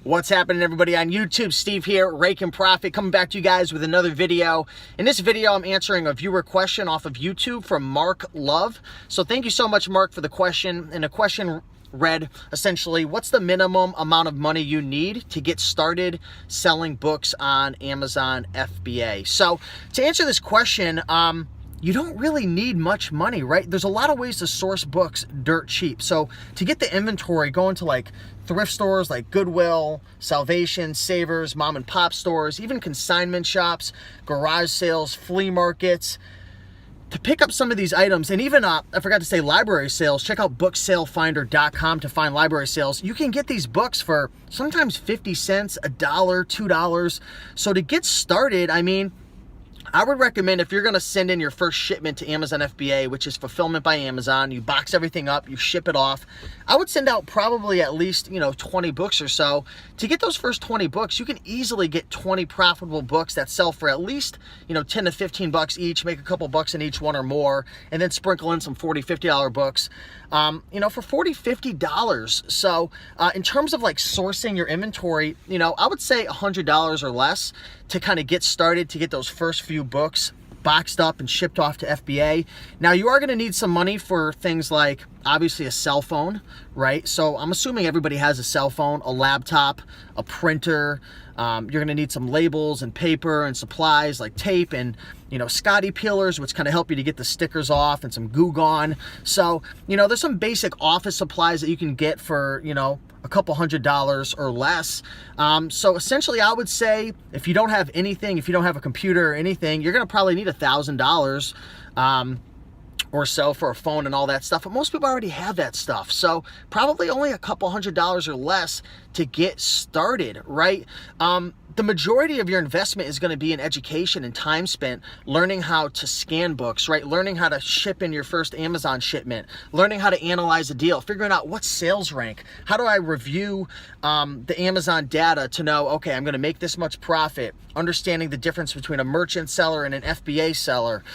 What's happening, everybody on YouTube? Steve here, Rake and Profit, coming back to you guys with another video. In this video, I'm answering a viewer question off of YouTube from Mark Love. So thank you so much, Mark, for the question. And the question read, essentially, what's the minimum amount of money you need to get started selling books on Amazon FBA? So to answer this question, you don't really need much money, right? There's a lot of ways to source books dirt cheap. So to get the inventory, going to like thrift stores like Goodwill, Salvation, Savers, mom and pop stores, even consignment shops, garage sales, flea markets, to pick up some of these items, and even, I forgot to say, library sales. Check out booksalefinder.com to find library sales. You can get these books for sometimes 50 cents, $1, $2. So to get started, I mean, I would recommend, if you're going to send in your first shipment to Amazon FBA, which is fulfillment by Amazon, you box everything up, you ship it off, I would send out probably at least, 20 books or so. To get those first 20 books, you can easily get 20 profitable books that sell for at least, 10 to 15 bucks each, make a couple bucks in each one or more, and then sprinkle in some $40, $50 books, for $40, $50. So in terms of like sourcing your inventory, I would say $100 or less to kind of get started, to get those first few books boxed up and shipped off to FBA. Now, you are going to need some money for things like, obviously, a cell phone, right? So I'm assuming everybody has a cell phone, a laptop, a printer. You're going to need some labels and paper and supplies like tape and, Scotty peelers, which kind of help you to get the stickers off, and some Goo Gone. So, there's some basic office supplies that you can get for, a couple $100 or less. So essentially, I would say if you don't have anything, if you don't have a computer or anything, you're going to probably need $1,000 or so for a phone and all that stuff. But most people already have that stuff. So probably only a couple $100 or less to get started, right? The majority of your investment is going to be in education and time spent learning how to scan books, right? Learning how to ship in your first Amazon shipment, learning how to analyze a deal, figuring out what sales rank. How do I review the Amazon data to know, okay, I'm going to make this much profit, understanding the difference between a merchant seller and an FBA seller.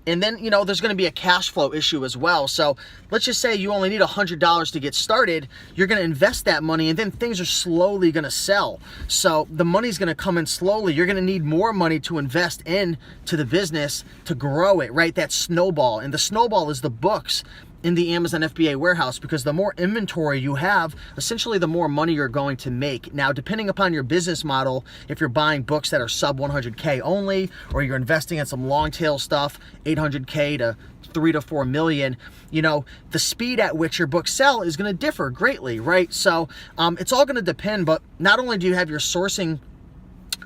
And then, there's going to be a cash flow issue as well. So let's just say you only need $100 to get started. You're going to invest that money, and then things are slowly going to sell. So the money's going to come in slowly. You're going to need more money to invest into the business to grow it, right? That snowball. And the snowball is the books in the Amazon FBA warehouse, because the more inventory you have, essentially the more money you're going to make. Now, depending upon your business model, if you're buying books that are sub 100K only, or you're investing in some long tail stuff, 800K to 3 to 4 million, the speed at which your books sell is going to differ greatly, right? So it's all going to depend, but not only do you have your sourcing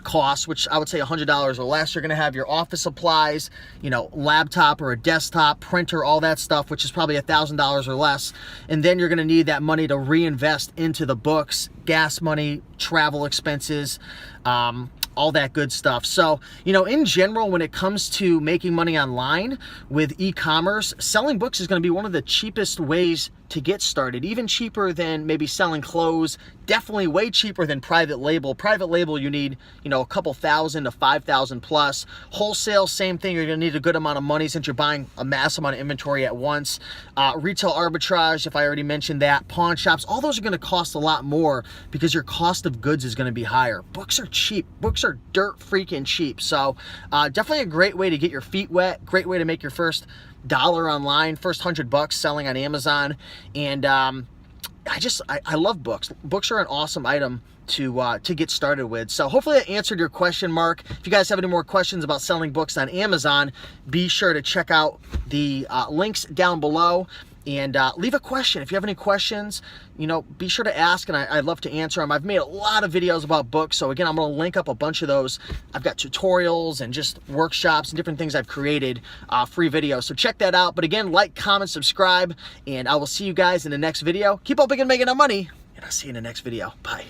costs, which I would say $100 or less, you're going to have your office supplies, laptop or a desktop, printer, all that stuff, which is probably $1,000 or less. And then you're going to need that money to reinvest into the books, gas money, travel expenses, all that good stuff. So, in general, when it comes to making money online with e-commerce, selling books is going to be one of the cheapest ways to get started, even cheaper than maybe selling clothes, definitely way cheaper than private label. Private label, you need, a couple thousand to 5,000 plus. Wholesale, same thing. You're going to need a good amount of money since you're buying a mass amount of inventory at once. Retail arbitrage, if I already mentioned that, pawn shops, all those are going to cost a lot more because your cost of goods is going to be higher. Books are cheap. Books are dirt freaking cheap. So definitely a great way to get your feet wet, great way to make your first dollar online, first $100 selling on Amazon. And I love books. Books are an awesome item to get started with. So hopefully that answered your question, Mark. If you guys have any more questions about selling books on Amazon, be sure to check out the links down below. And leave a question. If you have any questions, be sure to ask, and I'd love to answer them. I've made a lot of videos about books, so again, I'm going to link up a bunch of those. I've got tutorials and just workshops and different things I've created, free videos. So check that out. But again, like, comment, subscribe, and I will see you guys in the next video. Keep up and making money, and I'll see you in the next video. Bye.